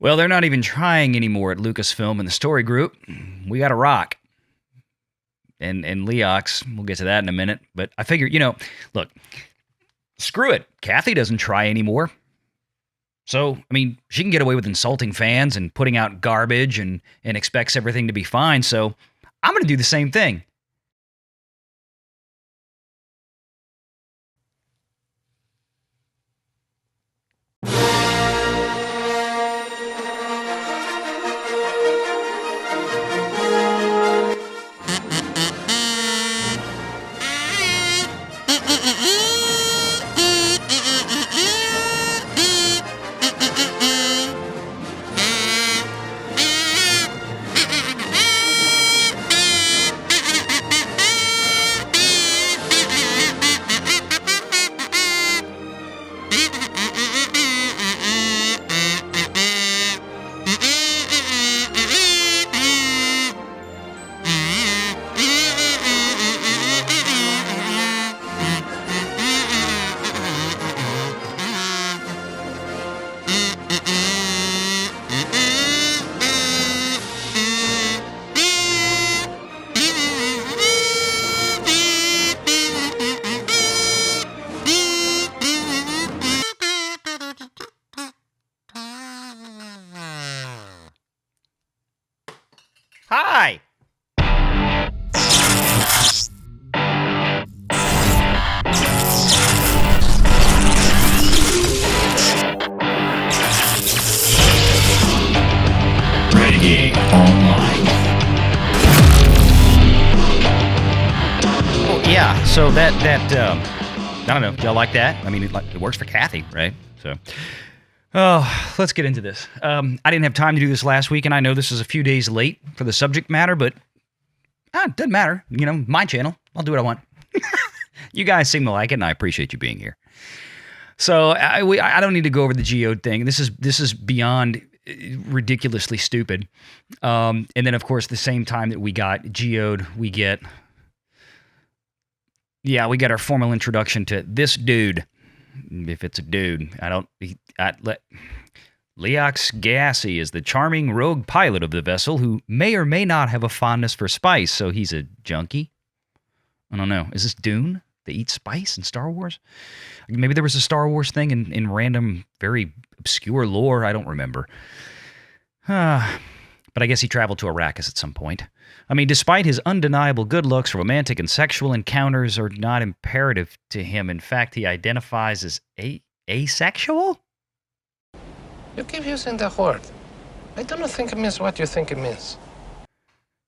Well, they're not even trying anymore at Lucasfilm and the Story Group. We got to rock. And Leox, we'll get to that in a minute. But I figure, look, screw it. Kathy doesn't try anymore. So, I mean, she can get away with insulting fans and putting out garbage and expects everything to be fine. So I'm going to do the same thing. Hi. Renegade Online. Oh, yeah, so that I don't know, y'all like that? I mean, it works for Kathy, right? So, let's get into this. I didn't have time to do this last week, and I know this is a few days late for the subject matter, but it doesn't matter. My channel. I'll do what I want. You guys seem to like it, and I appreciate you being here. So I don't need to go over the geode thing. This is beyond ridiculously stupid. And then, of course, the same time that we got geode, we get our formal introduction to this dude. If it's a dude, Leox Gassy is the charming rogue pilot of the vessel who may or may not have a fondness for spice, so he's a junkie. I don't know. Is this Dune? They eat spice in Star Wars? Maybe there was a Star Wars thing in random, very obscure lore. I don't remember. But I guess he traveled to Arrakis at some point. I mean, despite his undeniable good looks, romantic and sexual encounters are not imperative to him. In fact, he identifies as asexual? You keep using the word. I don't think it means what you think it means.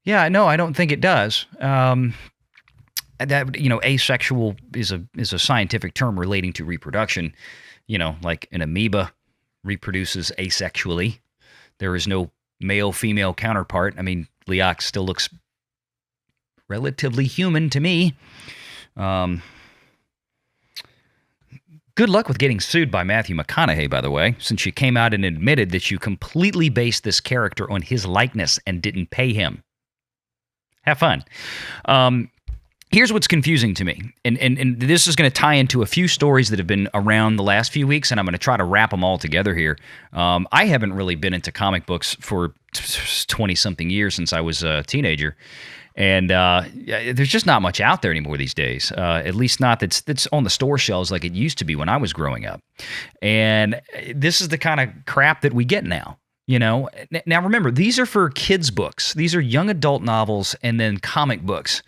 Yeah, no, I don't think it does. Asexual is a scientific term relating to reproduction. Like an amoeba reproduces asexually. There is no male-female counterpart. I mean, Leox still looks relatively human to me. Good luck with getting sued by Matthew McConaughey, by the way, since you came out and admitted that you completely based this character on his likeness and didn't pay him. Have fun. Here's what's confusing to me, and this is going to tie into a few stories that have been around the last few weeks, and I'm going to try to wrap them all together here. I haven't really been into comic books for 20-something years, since I was a teenager, and there's just not much out there anymore these days, at least not that's on the store shelves like it used to be when I was growing up. And this is the kind of crap that we get now. Now remember, these are for kids' books. These are young adult novels and then comic books.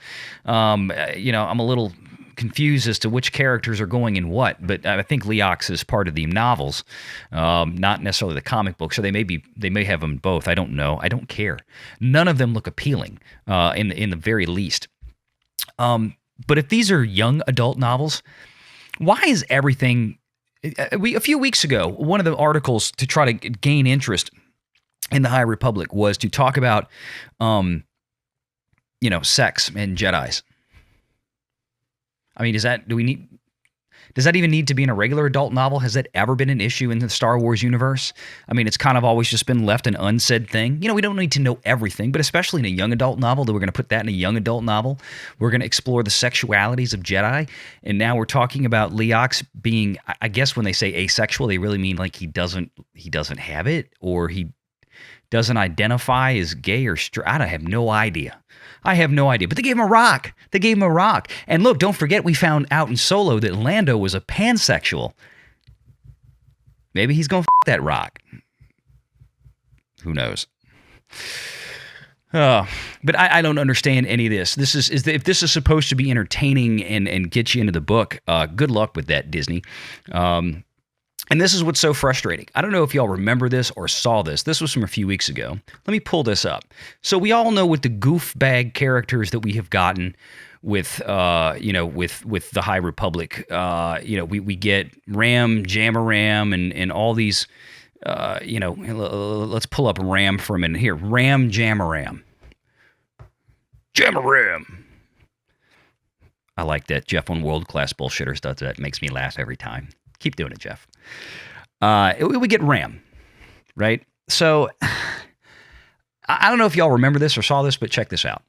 I'm a little confused as to which characters are going in what, but I think Leox is part of the novels, not necessarily the comic books. So they may have them both. I don't know. I don't care. None of them look appealing in the very least. But if these are young adult novels, why is everything? A few weeks ago, one of the articles to try to gain interest in the High Republic was to talk about, sex and Jedis. I mean, Does that even need to be in a regular adult novel? Has that ever been an issue in the Star Wars universe? I mean, it's kind of always just been left an unsaid thing. You know, we don't need to know everything, but especially in a young adult novel, that we're going to put that in a young adult novel. We're going to explore the sexualities of Jedi. And now we're talking about Leox being, I guess when they say asexual, they really mean like he doesn't have it, or he doesn't identify as gay or straight. I have no idea. I have no idea. But they gave him a rock. They gave him a rock. And look, don't forget, we found out in Solo that Lando was a pansexual. Maybe he's going to that rock. Who knows? But I don't understand any of this. If this is supposed to be entertaining and get you into the book, good luck with that, Disney. And this is what's so frustrating. I don't know if y'all remember this or saw this. This was from a few weeks ago. Let me pull this up. So we all know with the goof bag characters that we have gotten with with the High Republic, we get Ram, Jamaram, and all these, let's pull up Ram for a minute here. Ram, Jamaram. Jamaram. I like that. Jeff on World Class Bullshitters does that. It makes me laugh every time. Keep doing it, Jeff. We get Ram, right? So I don't know if y'all remember this or saw this, but check this out.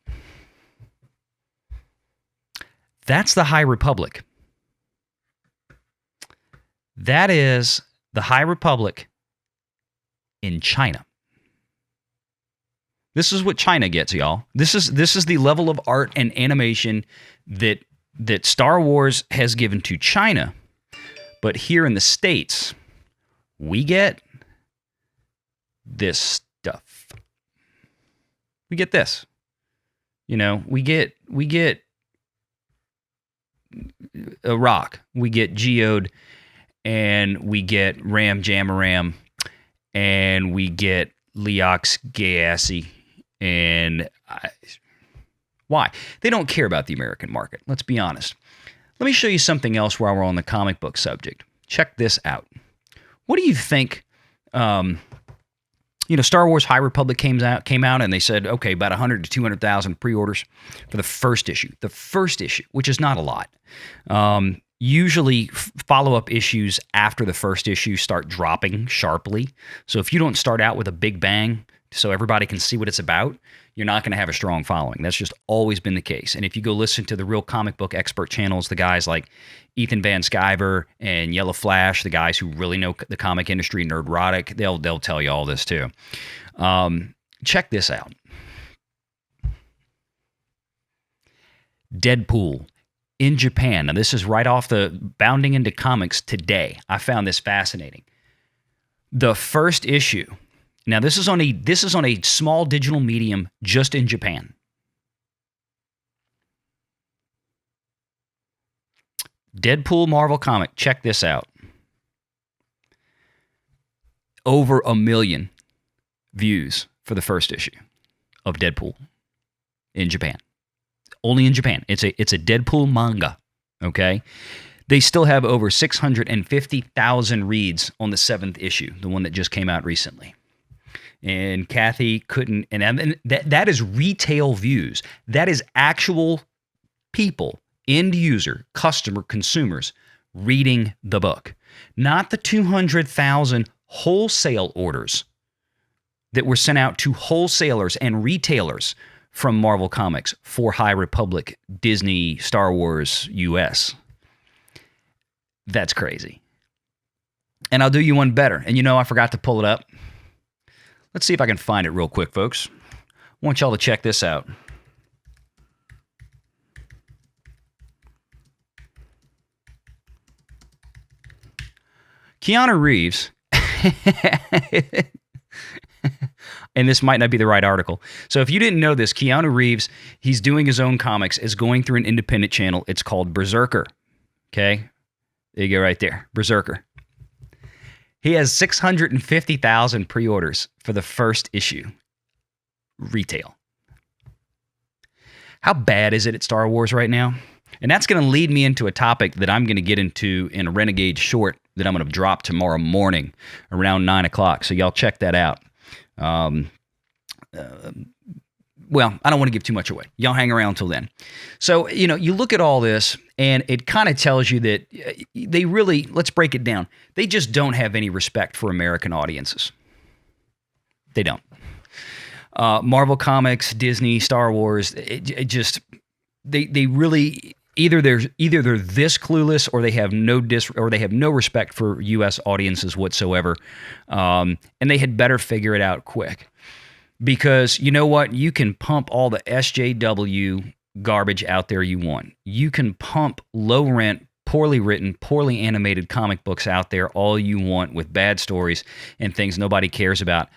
That's the High Republic. That is the High Republic in China. This is what China gets, y'all. This is the level of art and animation that Star Wars has given to China. But here in the States, we get this stuff. We get this. We get a rock. We get Geode, and we get Ram Jamaram, and we get Leox Gayassy. And why? They don't care about the American market. Let's be honest. Let me show you something else while we're on the comic book subject. Check this out. What do you think? Star Wars High Republic came out, and they said, okay, about 100 to 200,000 pre-orders for the first issue. The first issue, which is not a lot. Usually, follow-up issues after the first issue start dropping sharply. So if you don't start out with a big bang, so everybody can see what it's about, you're not going to have a strong following. That's just always been the case. And if you go listen to the real comic book expert channels, the guys like Ethan Van Sciver and Yellow Flash, the guys who really know the comic industry, Nerdrotic, they'll tell you all this too. Check this out. DeadPool in Japan. Now this is right off the Bounding into Comics today. I found this fascinating. The first issue. Now this is on a small digital medium just in Japan. DeadPool Marvel comic. Check this out. Over 1 million views for the first issue of DeadPool in Japan. Only in Japan. It's a DeadPool manga. Okay. They still have over 650,000 reads on the 7th issue, the one that just came out recently. And Kathy couldn't, and that is retail views. That is actual people, end user, customer, consumers reading the book. Not the 200,000 wholesale orders that were sent out to wholesalers and retailers from Marvel Comics for High Republic, Disney, Star Wars, US. That's crazy. And I'll do you one better. And I forgot to pull it up. Let's see if I can find it real quick, folks. I want y'all to check this out. Keanu Reeves, and this might not be the right article. So if you didn't know this, Keanu Reeves, he's doing his own comics, is going through an independent channel. It's called Berserker. Okay? There you go right there. Berserker. He has 650,000 pre-orders for the first issue. Retail. How bad is it at Star Wars right now? And that's going to lead me into a topic that I'm going to get into in a Renegade short that I'm going to drop tomorrow morning around 9 o'clock. So y'all check that out. well, I don't want to give too much away. Y'all hang around till then. So, you look at all this and it kind of tells you that they really, let's break it down. They just don't have any respect for American audiences. They don't. Marvel Comics, Disney, Star Wars, they really either they're this clueless or they have no respect for U.S. audiences whatsoever, and they had better figure it out quick. Because you know what? You can pump all the SJUW garbage out there you want. You can pump low-rent, poorly written, poorly animated comic books out there all you want with bad stories and things nobody cares about.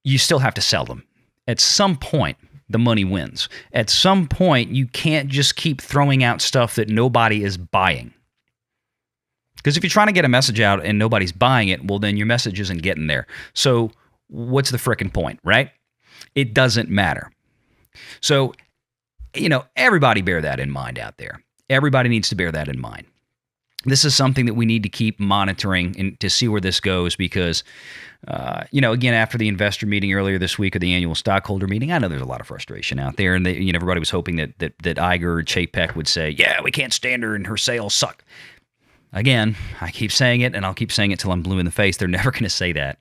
You still have to sell them. At some point, the money wins. At some point, you can't just keep throwing out stuff that nobody is buying. Because if you're trying to get a message out and nobody's buying it, well, then your message isn't getting there. So what's the frickin' point, right? It doesn't matter. So, everybody bear that in mind out there. Everybody needs to bear that in mind. This is something that we need to keep monitoring and to see where this goes because, again, after the investor meeting earlier this week or the annual stockholder meeting, I know there's a lot of frustration out there, and everybody was hoping that Iger or Chapek would say, yeah, we can't stand her and her sales suck. Again, I keep saying it, and I'll keep saying it till I'm blue in the face. They're never going to say that.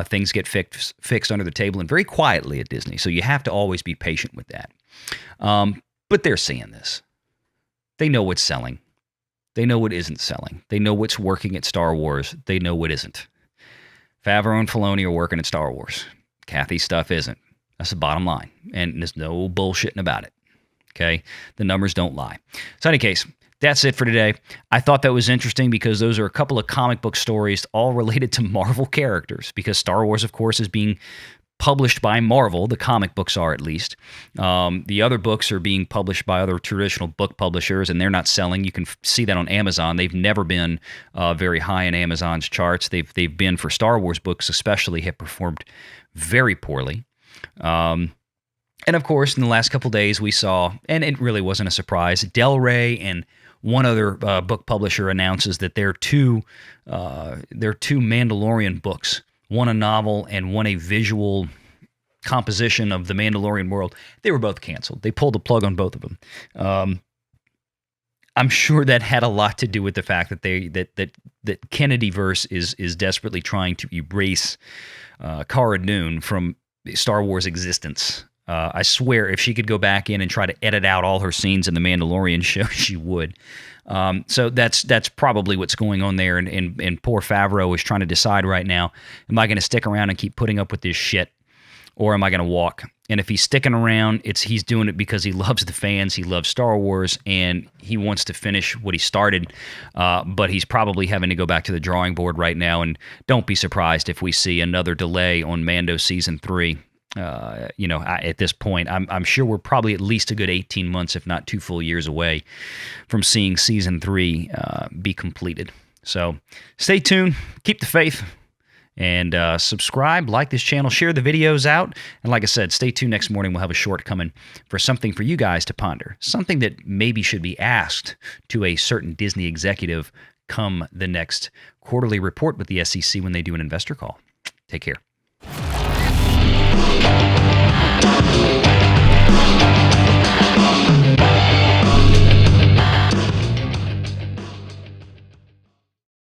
Things get fixed under the table and very quietly at Disney, so you have to always be patient with that. But they're seeing this. They know what's selling. They know what isn't selling. They know what's working at Star Wars. They know what isn't. Favreau and Filoni are working at Star Wars. Kathy's stuff isn't. That's the bottom line, and there's no bullshitting about it. Okay? The numbers don't lie. So in any case, that's it for today. I thought that was interesting because those are a couple of comic book stories all related to Marvel characters because Star Wars, of course, is being published by Marvel. The comic books are, at least. The other books are being published by other traditional book publishers, and they're not selling. You can see that on Amazon. They've never been very high in Amazon's charts. They've been, for Star Wars books especially, have performed very poorly. And of course, in the last couple days, we saw, and it really wasn't a surprise, Del Rey and one other book publisher announces that their two Mandalorian books, one a novel and one a visual composition of the Mandalorian world, they were both canceled. They pulled the plug on both of them. I'm sure that had a lot to do with the fact that that Kennedyverse is desperately trying to erase Cara Dune from Star Wars existence. I swear, if she could go back in and try to edit out all her scenes in the Mandalorian show, she would. So that's probably what's going on there. And poor Favreau is trying to decide right now: am I going to stick around and keep putting up with this shit, or am I going to walk? And if he's sticking around, he's doing it because he loves the fans, he loves Star Wars, and he wants to finish what he started. But he's probably having to go back to the drawing board right now. And don't be surprised if we see another delay on Mando Season 3. At this point, I'm sure we're probably at least a good 18 months, if not 2 full years away from seeing Season 3 be completed. So stay tuned, keep the faith, and subscribe, like this channel, share the videos out. And like I said, stay tuned next morning. We'll have a short coming for something for you guys to ponder, something that maybe should be asked to a certain Disney executive come the next quarterly report with the SEC when they do an investor call. Take care.